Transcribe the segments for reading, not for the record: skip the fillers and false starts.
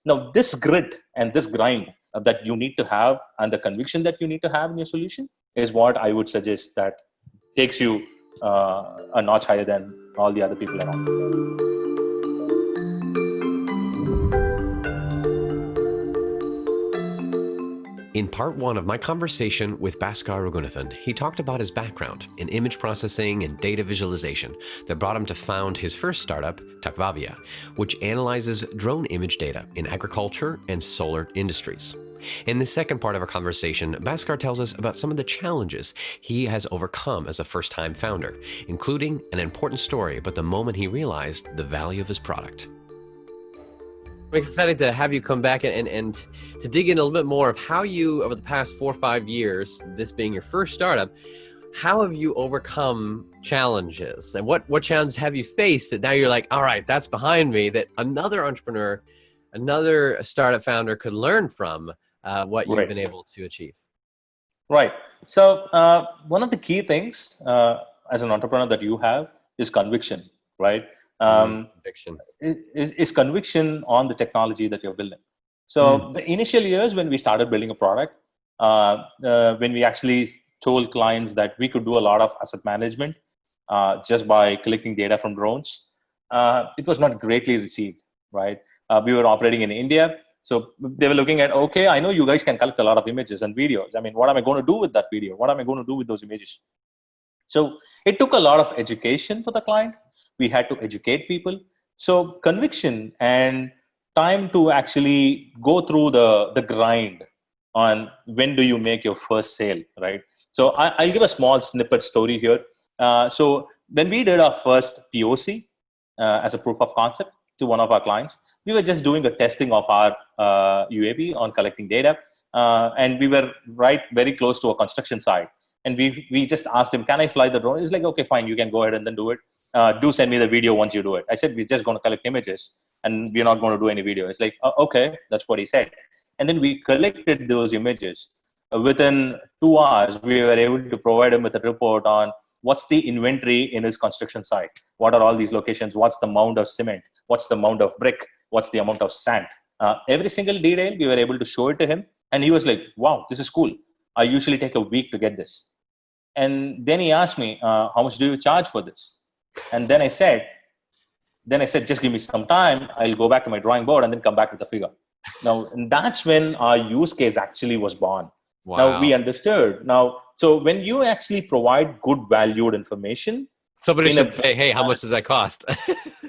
Now, this grit and this grind that you need to have and the conviction that you need to have in your solution is what I would suggest that takes you a notch higher than all the other people around. In part one of my conversation with Bhaskar Raghunathan, he talked about his background in image processing and data visualization that brought him to found his first startup, Takvaviya, which analyzes drone image data in agriculture and solar industries. In the second part of our conversation, Bhaskar tells us about some of the challenges he has overcome as a first-time founder, including an important story about the moment he realized the value of his product. I'm excited to have you come back and to dig in a little bit more of how you, over the past 4 or 5 years, this being your first startup, how have you overcome challenges? And what challenges have you faced that now you're like, all right, that's behind me, that another entrepreneur, another startup founder could learn from what you've been able to achieve? Right. So one of the key things as an entrepreneur that you have is conviction, right? Conviction. Is conviction on the technology that you're building. So the initial years when we started building a product, when we actually told clients that we could do a lot of asset management just by collecting data from drones, it was not greatly received, right? We were operating in India. So they were looking at, okay, I know you guys can collect a lot of images and videos. I mean, what am I going to do with that video? What am I going to do with those images? So it took a lot of education for the client. We had to educate people. So conviction and time to actually go through the grind on when do you make your first sale, right? So I'll give a small snippet story here. So when we did our first POC as a proof of concept to one of our clients, we were just doing a testing of our UAV on collecting data. And we were very close to a construction site. And we just asked him, can I fly the drone? He's like, okay, fine, you can go ahead and then do it. Do send me the video once you do it. I said, we're just going to collect images and we're not going to do any video. It's like, okay, that's what he said. And then we collected those images. Within 2 hours, we were able to provide him with a report on what's the inventory in his construction site. What are all these locations? What's the amount of cement? What's the amount of brick? What's the amount of sand? Every single detail, we were able to show it to him. And he was like, wow, this is cool. I usually take a week to get this. And then he asked me, how much do you charge for this? And then I said, just give me some time. I'll go back to my drawing board and then come back with the figure. Now, and that's when our use case actually was born. Wow. Now we understood. Now, so when you actually provide good valued information, somebody should say, hey, how much does that cost?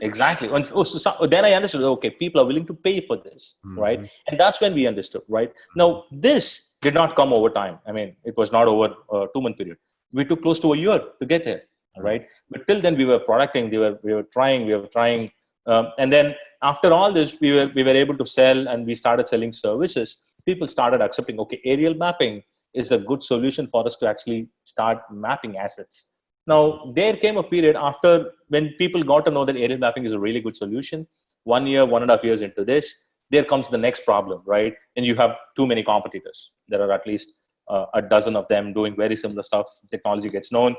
Exactly. So then I understood, okay, people are willing to pay for this, right? And that's when we understood, right? Now, this did not come over time. I mean, it was not over a 2-month period. We took close to a year to get here, right? But till then, we were producting, we were trying. And then after all this, we were able to sell, and we started selling services. People started accepting, okay, aerial mapping is a good solution for us to actually start mapping assets. Now, there came a period after when people got to know that aerial mapping is a really good solution. 1 year, 1.5 years into this, there comes the next problem, right? And you have too many competitors. There are at least a dozen of them doing very similar stuff. Technology gets known.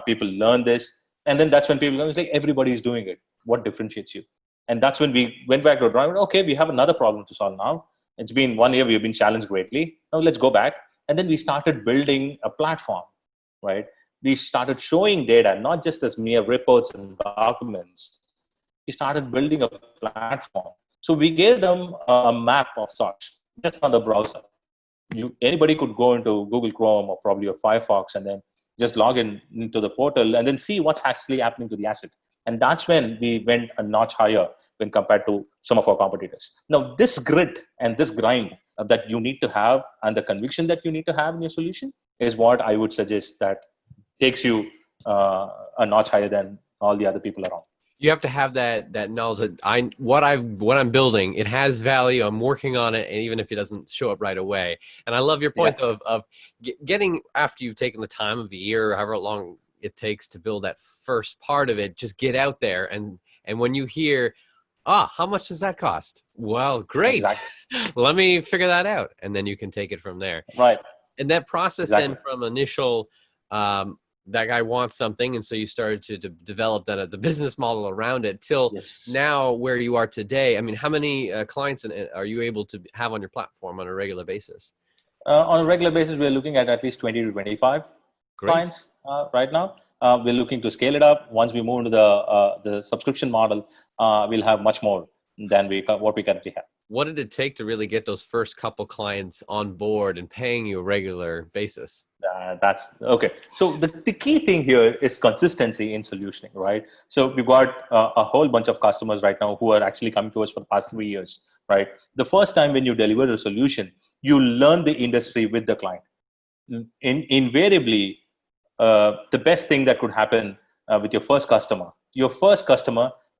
People learn this. And then that's when people go, it's like, everybody is doing it. What differentiates you? And that's when we went back to drawing. Okay, we have another problem to solve now. It's been 1 year. We've been challenged greatly. Now let's go back. And then we started building a platform, right? We started showing data, not just as mere reports and documents. We started building a platform. So we gave them a map of sorts, just on the browser. Anybody could go into Google Chrome or probably a Firefox and then just log into the portal and then see what's actually happening to the asset. And that's when we went a notch higher when compared to some of our competitors. Now, this grit and this grind that you need to have and the conviction that you need to have in your solution is what I would suggest that takes you a notch higher than all the other people around. You have to have that knowledge that what I'm building, it has value. I'm working on it, and even if it doesn't show up right away. And I love your point of getting, after you've taken the time of a year, or however long it takes to build that first part of it, just get out there and when you hear, how much does that cost? Well, great. Exactly. Let me figure that out, and then you can take it from there. Right. And that process then from initial that guy wants something. And so you started to develop the business model around it till Yes. now where you are today. I mean, how many clients are you able to have on your platform on a regular basis? On a regular basis, we're looking at least 20 to 25 Great. clients right now. We're looking to scale it up. Once we move into the subscription model, we'll have much more than what we currently have. What did it take to really get those first couple clients on board and paying you a regular basis? That's okay. So the key thing here is consistency in solutioning, right? So we've got a whole bunch of customers right now who are actually coming to us for the past 3 years, right? The first time when you deliver a solution, you learn the industry with the client. Invariably, the best thing that could happen with your first customer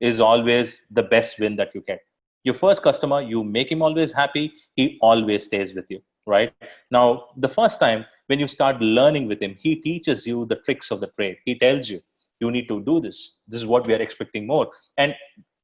is always the best win that you get. Your first customer, you make him always happy, he always stays with you, right? Now, the first time when you start learning with him, he teaches you the tricks of the trade. He tells you, you need to do this. This is what we are expecting more. And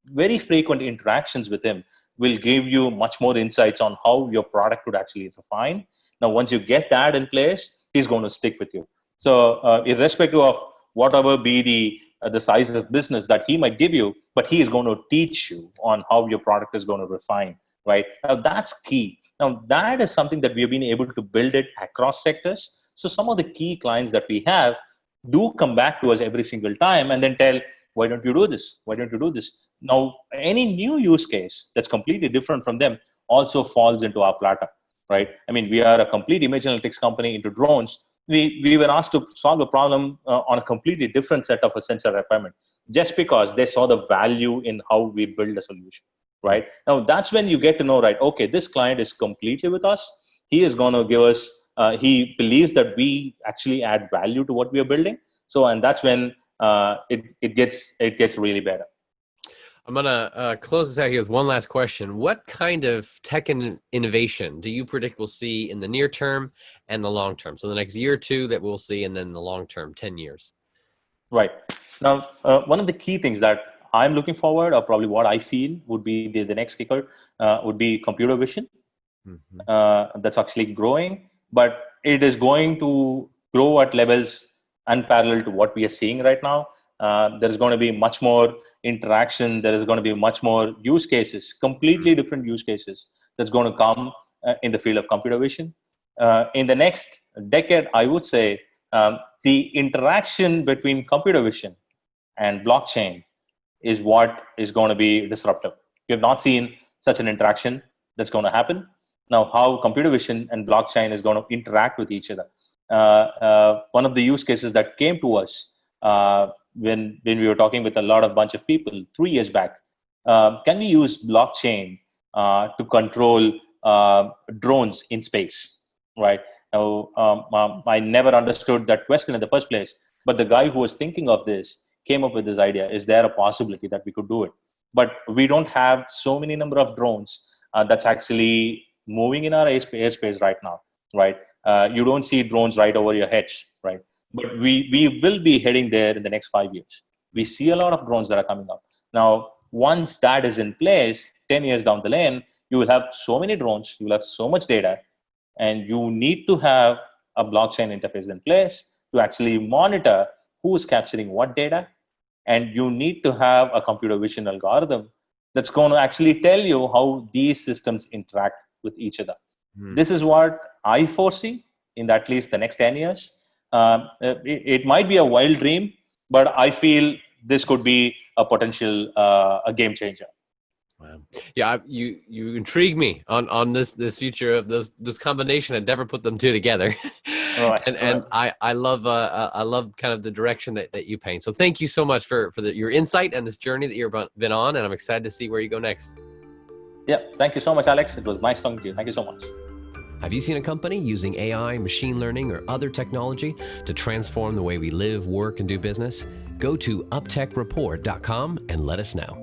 very frequent interactions with him will give you much more insights on how your product could actually refine. Now, once you get that in place, he's going to stick with you. So, irrespective of whatever be the size of business that he might give you, but he is going to teach you on how your product is going to refine, right? Now, that's key. Now, that is something that we have been able to build it across sectors. So, some of the key clients that we have do come back to us every single time and then tell, why don't you do this? Why don't you do this? Now, any new use case that's completely different from them also falls into our platter, right? I mean, we are a complete image analytics company into drones. We were asked to solve a problem on a completely different set of a sensor requirement just because they saw the value in how we build a solution, right? Now, that's when you get to know, right, okay, this client is completely with us. He is going to give us, he believes that we actually add value to what we are building. So, and that's when it gets really better. I'm going to close this out here with one last question. What kind of tech and innovation do you predict we'll see in the near term and the long term? So the next year or two that we'll see, and then the long term, 10 years. Right. Now, one of the key things that I'm looking forward, or probably what I feel would be the next kicker, would be computer vision. That's actually growing, but it is going to grow at levels unparalleled to what we are seeing right now. There is going to be much more interaction. There is going to be much more use cases, completely different use cases that's going to come in the field of computer vision. In the next decade, I would say the interaction between computer vision and blockchain is what is going to be disruptive. We have not seen such an interaction that's going to happen. Now, how computer vision and blockchain is going to interact with each other. One of the use cases that came to us when we were talking with a bunch of people 3 years back, can we use blockchain to control drones in space, right? Now, I never understood that question in the first place, but the guy who was thinking of this came up with this idea. Is there a possibility that we could do it? But we don't have so many number of drones that's actually moving in our airspace right now, right? You don't see drones right over your heads, right? But we will be heading there in the next 5 years. We see a lot of drones that are coming up. Now, once that is in place, 10 years down the lane, you will have so many drones, you will have so much data, and you need to have a blockchain interface in place to actually monitor who is capturing what data. And you need to have a computer vision algorithm that's going to actually tell you how these systems interact with each other. This is what I foresee in at least the next 10 years. It might be a wild dream, but I feel this could be a potential a game changer. Wow. Yeah, you intrigue me on this future of this combination. I'd never put them two together. Right. And I love kind of the direction that you paint. So thank you so much for your insight and this journey that you've been on, and I'm excited to see where you go next. Yeah, thank you so much, Alex. It was nice talking to you. Thank you so much. Have you seen a company using AI, machine learning, or other technology to transform the way we live, work, and do business? Go to uptechreport.com and let us know.